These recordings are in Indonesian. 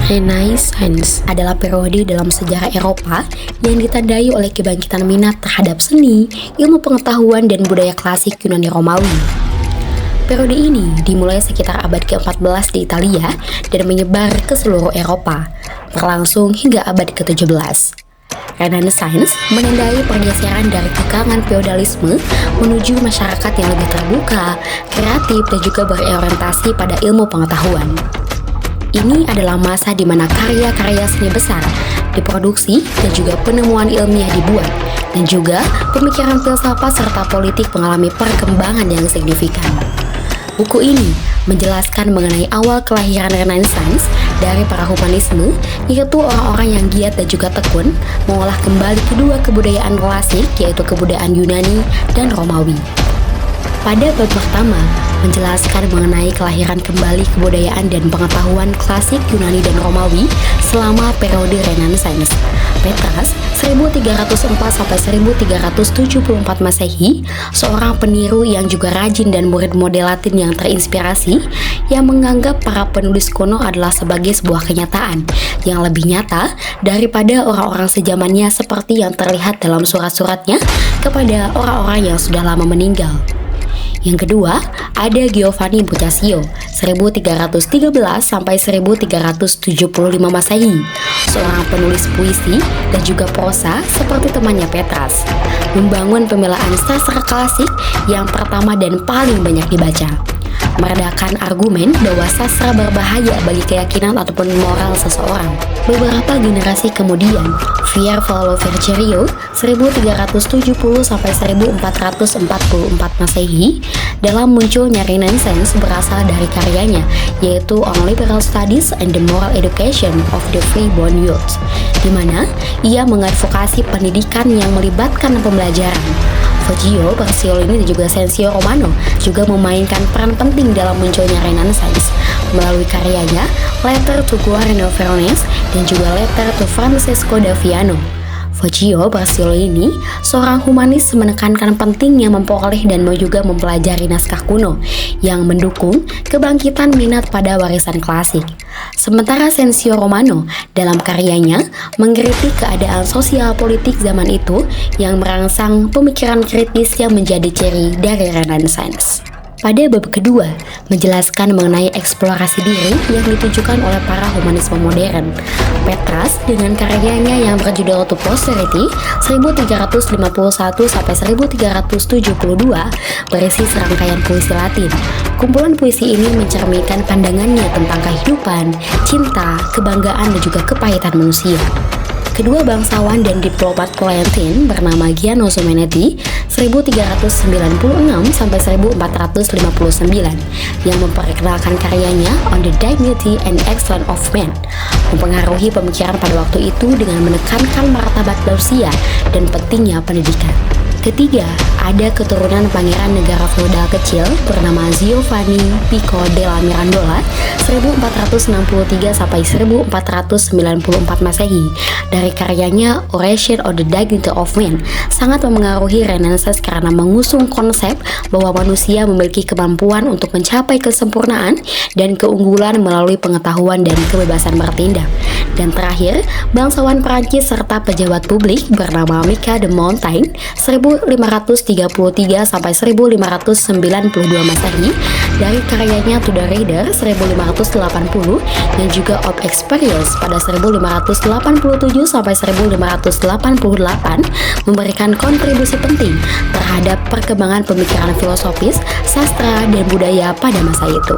Renaissance adalah periode dalam sejarah Eropa yang ditandai oleh kebangkitan minat terhadap seni, ilmu pengetahuan, dan budaya klasik Yunani Romawi. Periode ini dimulai sekitar abad ke-14 di Italia dan menyebar ke seluruh Eropa, berlangsung hingga abad ke-17. Renaissance menandai pergeseran dari kekangan feodalisme menuju masyarakat yang lebih terbuka, kreatif, dan juga berorientasi pada ilmu pengetahuan. Ini adalah masa di mana karya-karya seni besar diproduksi dan juga penemuan ilmiah dibuat, dan juga pemikiran filsafat serta politik mengalami perkembangan yang signifikan. Buku ini menjelaskan mengenai awal kelahiran Renaissance dari para humanisme, yaitu orang-orang yang giat dan juga tekun mengolah kembali kedua kebudayaan klasik, yaitu kebudayaan Yunani dan Romawi. Pada bab pertama, menjelaskan mengenai kelahiran kembali kebudayaan dan pengetahuan klasik Yunani dan Romawi selama periode Renaissance. Petrus 1304-1374 Masehi, seorang peniru yang juga rajin dan murid model Latin yang terinspirasi, yang menganggap para penulis kuno adalah sebagai sebuah kenyataan yang lebih nyata daripada orang-orang sejamannya seperti yang terlihat dalam surat-suratnya kepada orang-orang yang sudah lama meninggal. Yang kedua, ada Giovanni Boccaccio 1313-1375 Masehi, seorang penulis puisi dan juga prosa seperti temannya Petrus, membangun pembelaan sastra klasik yang pertama dan paling banyak dibaca, meredakan argumen bahwa sastra berbahaya bagi keyakinan ataupun moral seseorang. Beberapa generasi kemudian, Pierpaolo Vercerio 1370-1444 Masehi, dalam munculnya Renaissance berasal dari karyanya, yaitu On Liberal Studies and the Moral Education of the Free-Born Youth, di mana ia mengadvokasi pendidikan yang melibatkan pembelajaran. Vergil, Pasolini, dan juga Sensio Romano juga memainkan peran penting dalam munculnya Renaissance melalui karyanya Letter to Guarino Veronese dan juga Letter to Francesco da Viano. Vergil Pasolini, seorang humanis, menekankan pentingnya memperoleh dan juga mempelajari naskah kuno yang mendukung kebangkitan minat pada warisan klasik. Sementara Sensio Romano dalam karyanya mengkritik keadaan sosial politik zaman itu yang merangsang pemikiran kritis yang menjadi ciri dari Renaissance. Pada bab kedua, menjelaskan mengenai eksplorasi diri yang ditujukan oleh para humanisme modern. Petrus dengan karyanya yang berjudul To Posterity 1351-1372 berisi serangkaian puisi Latin. Kumpulan puisi ini mencerminkan pandangannya tentang kehidupan, cinta, kebanggaan, dan juga kepahitan manusia. Kedua bangsawan dan diplomat Florentine bernama Giano Simonetti 1396-1459 yang memperkenalkan karyanya On the Dignity and Excellence of Man, mempengaruhi pemikiran pada waktu itu dengan menekankan martabat manusia dan pentingnya pendidikan. Ketiga, ada keturunan pangeran negara feodal kecil bernama Giovanni Pico della Mirandola 1463-1494 Masehi. Dari karyanya Oration on the Dignity of Man sangat memengaruhi Renaissance karena mengusung konsep bahwa manusia memiliki kemampuan untuk mencapai kesempurnaan dan keunggulan melalui pengetahuan dan kebebasan bertindak. Dan terakhir, bangsawan Prancis serta pejabat publik bernama Mika de Montaigne 1533-1592 Masehi dari karyanya To the Reader 1580 dan juga Of Experience pada 1587-1588 memberikan kontribusi penting terhadap perkembangan pemikiran filosofis, sastra, dan budaya pada masa itu.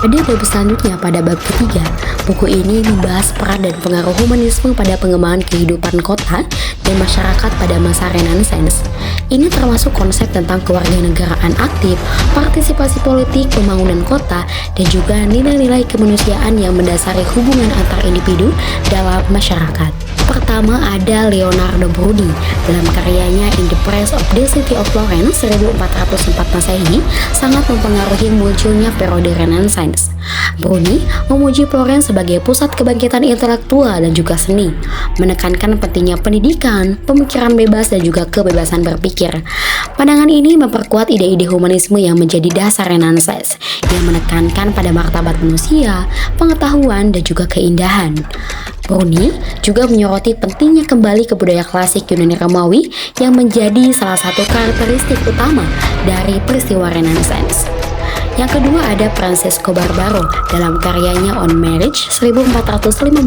Pada bab selanjutnya, pada bab ketiga, buku ini membahas peran dan pengaruh humanisme pada pengembangan kehidupan kota dan masyarakat pada masa Renaissance. Ini termasuk konsep tentang kewarganegaraan aktif, partisipasi politik, pembangunan kota, dan juga nilai-nilai kemanusiaan yang mendasari hubungan antar individu dalam masyarakat. Pertama ada Leonardo Bruni dalam karyanya In the Praise of the City of Florence 1404 Masehi sangat mempengaruhi munculnya periode Renaissance. Bruni memuji Florence sebagai pusat kebangkitan intelektual dan juga seni, menekankan pentingnya pendidikan, pemikiran bebas dan juga kebebasan berpikir. Pandangan ini memperkuat ide-ide humanisme yang menjadi dasar Renaissance, yang menekankan pada martabat manusia, pengetahuan dan juga keindahan. Bruni juga menyoroti pentingnya kembali ke budaya klasik Yunani Romawi yang menjadi salah satu karakteristik utama dari peristiwa Renaissance. Yang kedua ada Francesco Barbaro dalam karyanya On Marriage 1415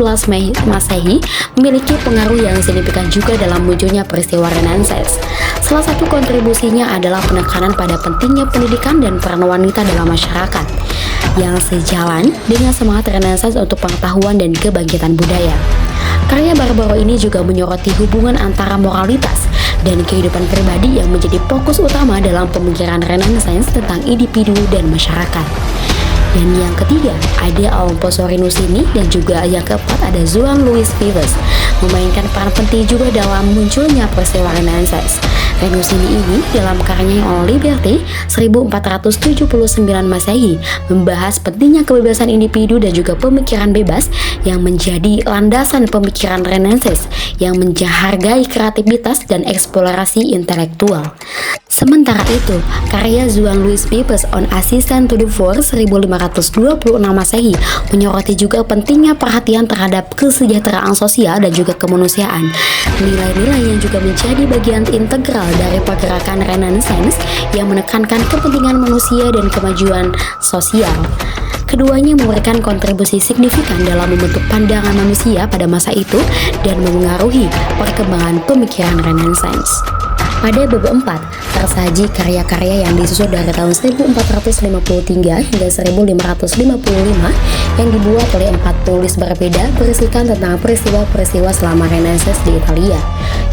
Masehi memiliki pengaruh yang signifikan juga dalam munculnya peristiwa Renaissance. Salah satu kontribusinya adalah penekanan pada pentingnya pendidikan dan peran wanita dalam masyarakat yang sejalan dengan semangat Renaissance untuk pengetahuan dan kebangkitan budaya. Karya Barbaro ini juga menyoroti hubungan antara moralitas dan kehidupan pribadi yang menjadi fokus utama dalam pemikiran Renaissance tentang individu dan masyarakat. Dan yang ketiga ada Alonso Sorino-Sini dan juga yang keempat ada Juan Luis Vives memainkan peran penting juga dalam munculnya peristiwa Renaissance. Renusini ini dalam karyanya On Liberty 1479 Masehi membahas pentingnya kebebasan individu dan juga pemikiran bebas yang menjadi landasan pemikiran Renaissance yang menghargai kreativitas dan eksplorasi intelektual. Sementara itu, karya Juan Luis Vives On Assistance to the Poor 1526 Masehi menyoroti juga pentingnya perhatian terhadap kesejahteraan sosial dan juga kemanusiaan. Nilai-nilai yang juga menjadi bagian integral dari pergerakan Renaissance yang menekankan kepentingan manusia dan kemajuan sosial. Keduanya memberikan kontribusi signifikan dalam membentuk pandangan manusia pada masa itu dan memengaruhi perkembangan pemikiran Renaissance. Pada bab 4, tersaji karya-karya yang disusun dari tahun 1453 hingga 1555 yang dibuat oleh 4 penulis berbeda berisikan tentang peristiwa-peristiwa selama Renaissance di Italia.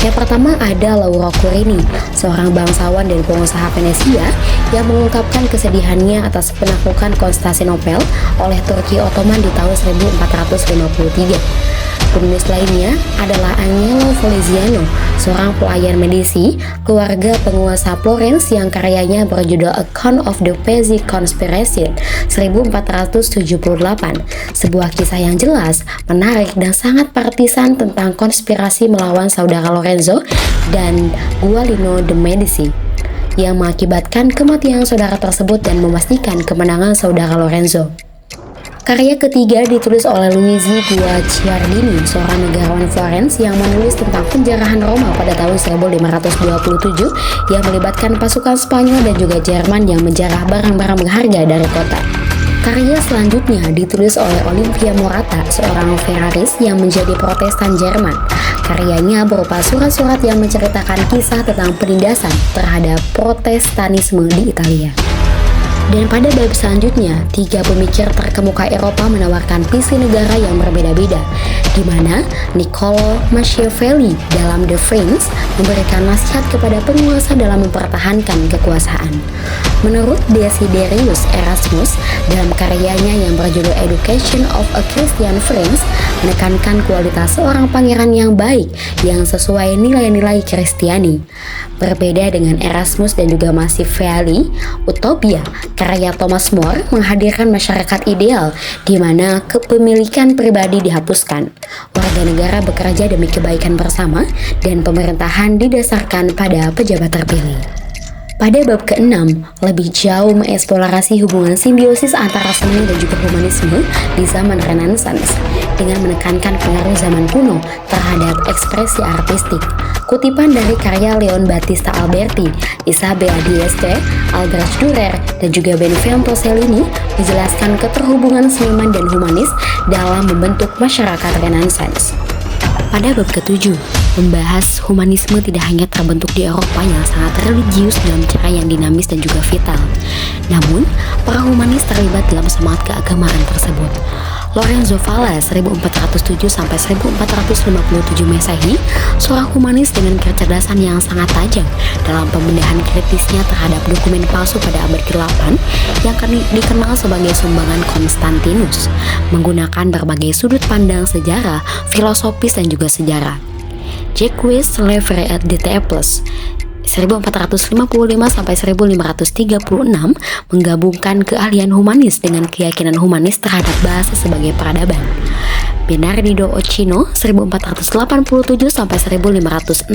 Yang pertama ada Lauro Curini, seorang bangsawan dan pengusaha Venesia yang mengungkapkan kesedihannya atas penaklukan Konstantinopel oleh Turki Ottoman di tahun 1453. Penulis lainnya adalah Agnello Poliziano, seorang pelayan medisi, keluarga penguasa Florence yang karyanya berjudul Account of the Pazzi Conspiration 1478, sebuah kisah yang jelas, menarik dan sangat partisan tentang konspirasi melawan saudara Lorenzo dan Guglielmo de Medici yang mengakibatkan kematian saudara tersebut dan memastikan kemenangan saudara Lorenzo. Karya ketiga ditulis oleh Luigi Guicciardini, seorang negarawan Florence yang menulis tentang penjarahan Roma pada tahun 1527 yang melibatkan pasukan Spanyol dan juga Jerman yang menjarah barang-barang berharga dari kota. Karya selanjutnya ditulis oleh Olimpia Morata, seorang Ferraris yang menjadi Protestan Jerman. Karyanya berupa surat-surat yang menceritakan kisah tentang penindasan terhadap Protestanisme di Italia. Dan pada bab selanjutnya, 3 pemikir terkemuka Eropa menawarkan visi negara yang berbeda-beda, di mana Niccolo Machiavelli dalam The Prince memberikan nasihat kepada penguasa dalam mempertahankan kekuasaan. Menurut Desiderius Erasmus, dalam karyanya yang berjudul Education of a Christian Prince, menekankan kualitas seorang pangeran yang baik yang sesuai nilai-nilai Kristiani. Berbeda dengan Erasmus dan juga Machiavelli, Utopia karya Thomas More menghadirkan masyarakat ideal di mana kepemilikan pribadi dihapuskan. Warga negara bekerja demi kebaikan bersama dan pemerintahan didasarkan pada pejabat terpilih. Pada bab ke-6, lebih jauh mengeksplorasi hubungan simbiosis antara seni dan juga humanisme di zaman Renaissance dengan menekankan pengaruh zaman kuno terhadap ekspresi artistik. Kutipan dari karya Leon Battista Alberti, Isabella d'Este, Albrecht Dürer, dan juga Benvenuto Cellini menjelaskan keterhubungan seniman dan humanis dalam membentuk masyarakat Renaissance. Pada bab ke-7, membahas humanisme tidak hanya terbentuk di Eropa yang sangat religius dalam cara yang dinamis dan juga vital. Namun, para humanis terlibat dalam semangat keagamaan tersebut. Lorenzo Valla 1407 sampai 1457 Masehi, seorang humanis dengan kecerdasan yang sangat tajam dalam pembedahan kritisnya terhadap dokumen palsu pada abad ke-8 yang dikenal sebagai sumbangan Konstantinus, menggunakan berbagai sudut pandang sejarah, filosofis dan juga sejarah. Jacques Slaver et Dieteples 1455 sampai 1536 menggabungkan keahlian humanis dengan keyakinan humanis terhadap bahasa sebagai peradaban. Bernardino Ochino 1487 sampai 1564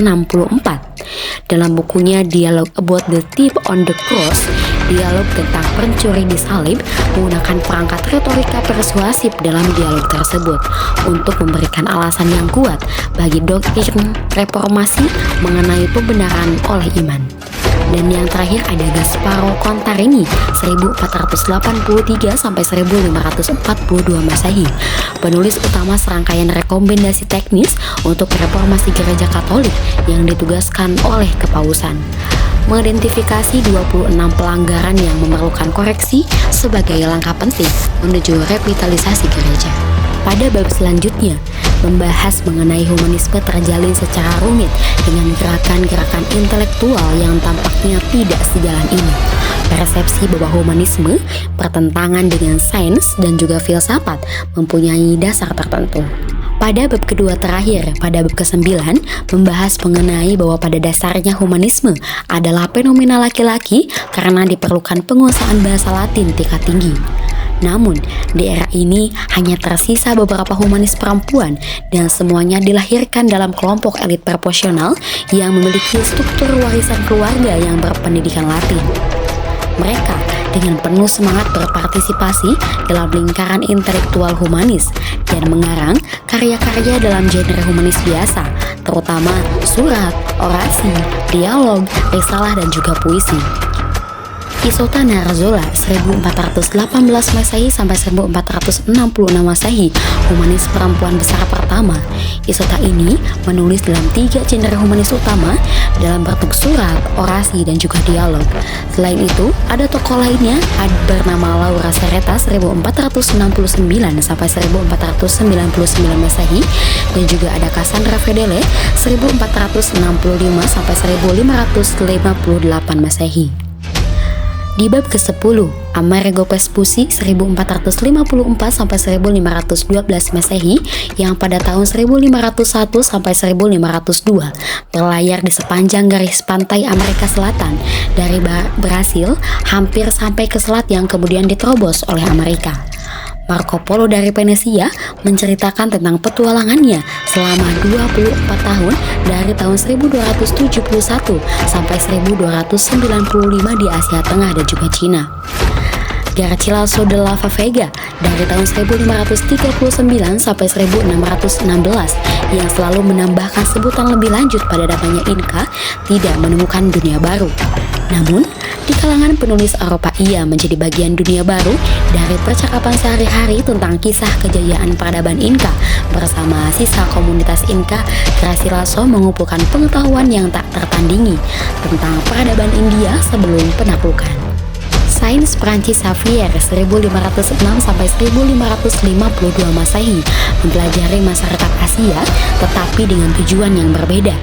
dalam bukunya Dialogue About the Thief on the Cross, dialog tentang pencuri disalib, menggunakan perangkat retorika persuasif dalam dialog tersebut untuk memberikan alasan yang kuat bagi doktrin reformasi mengenai pembenaran oleh iman. Dan yang terakhir ada Gasparo Contarini 1483 sampai 1542 Masehi, penulis utama serangkaian rekomendasi teknis untuk reformasi gereja Katolik yang ditugaskan oleh kepausan, mengidentifikasi 26 pelanggaran yang memerlukan koreksi sebagai langkah penting menuju revitalisasi gereja. Pada bab selanjutnya, membahas mengenai humanisme terjalin secara rumit dengan gerakan-gerakan intelektual yang tampaknya tidak sejalan ini. Persepsi bahwa humanisme bertentangan dengan sains dan juga filsafat mempunyai dasar tertentu. Pada bab kedua terakhir, pada bab ke-9, membahas mengenai bahwa pada dasarnya humanisme adalah fenomena laki-laki karena diperlukan penguasaan bahasa Latin tingkat tinggi. Namun, di era ini hanya tersisa beberapa humanis perempuan dan semuanya dilahirkan dalam kelompok elit proporsional yang memiliki struktur warisan keluarga yang berpendidikan Latin. Mereka dengan penuh semangat berpartisipasi dalam lingkaran intelektual humanis dan mengarang karya-karya dalam genre humanis biasa, terutama surat, orasi, dialog, risalah dan juga puisi. Isolta Narzola 1418 Masehi sampai 1466 Masehi, humanis perempuan besar pertama. Isolta ini menulis dalam 3 genre humanis utama dalam bentuk surat, orasi, dan juga dialog. Selain itu, ada tokoh lainnya bernama Laura Sereta 1469 sampai 1499 Masehi, dan juga ada Cassandra Fedele 1465 sampai 1558 Masehi. Di bab ke-10, Amerigo Vespucci 1454 sampai 1512 Masehi yang pada tahun 1501 sampai 1502 berlayar di sepanjang garis pantai Amerika Selatan dari Brasil hampir sampai ke selat yang kemudian diterobos oleh Amerika. Marco Polo dari Venesia menceritakan tentang petualangannya selama 24 tahun dari tahun 1271 sampai 1295 di Asia Tengah dan juga Cina. Garcilaso de la Vega dari tahun 1539 sampai 1616 yang selalu menambahkan sebutan lebih lanjut pada namanya Inca tidak menemukan dunia baru. Namun, di kalangan penulis Eropa ia menjadi bagian dunia baru dari percakapan sehari-hari tentang kisah kejayaan peradaban Inca. Bersama sisa komunitas Inca, Garcilaso mengumpulkan pengetahuan yang tak tertandingi tentang peradaban India sebelum penaklukan. Sains Prancis Xavier 1506 sampai 1552 Masehi mempelajari masyarakat Asia tetapi dengan tujuan yang berbeda,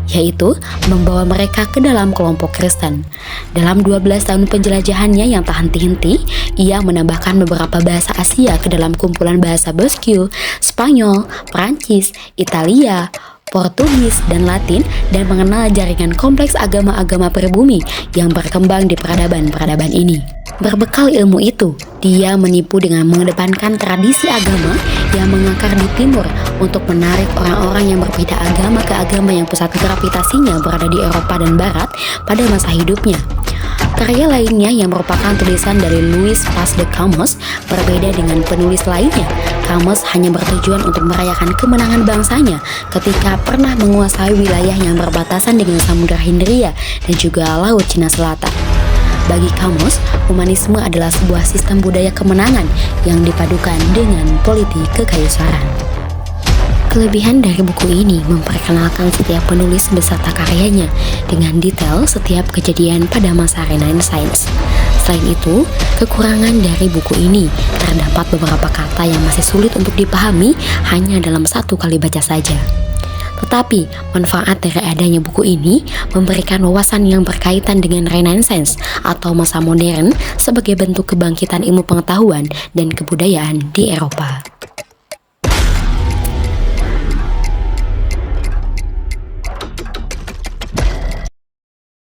yaitu membawa mereka ke dalam kelompok Kristen. Dalam 12 tahun penjelajahannya yang tak henti-henti, ia menambahkan beberapa bahasa Asia ke dalam kumpulan bahasa Basque, Spanyol, Prancis, Italia, Portugis, dan Latin, dan mengenal jaringan kompleks agama-agama pribumi yang berkembang di peradaban-peradaban ini. Berbekal ilmu itu, dia menipu dengan mengedepankan tradisi agama yang mengakar di timur untuk menarik orang-orang yang berbeda agama ke agama yang pusat gravitasinya berada di Eropa dan Barat pada masa hidupnya. Karya lainnya yang merupakan tulisan dari Louis Paz de Camus berbeda dengan penulis lainnya. Camus hanya bertujuan untuk merayakan kemenangan bangsanya ketika pernah menguasai wilayah yang berbatasan dengan Samudra Hindia dan juga Laut Cina Selatan. Bagi Camus, humanisme adalah sebuah sistem budaya kemenangan yang dipadukan dengan politik kekaisaran. Kelebihan dari buku ini memperkenalkan setiap penulis beserta karyanya dengan detail setiap kejadian pada masa Renaissance. Selain itu, kekurangan dari buku ini terdapat beberapa kata yang masih sulit untuk dipahami hanya dalam satu kali baca saja. Tetapi, manfaat dari adanya buku ini memberikan wawasan yang berkaitan dengan Renaissance atau masa modern sebagai bentuk kebangkitan ilmu pengetahuan dan kebudayaan di Eropa.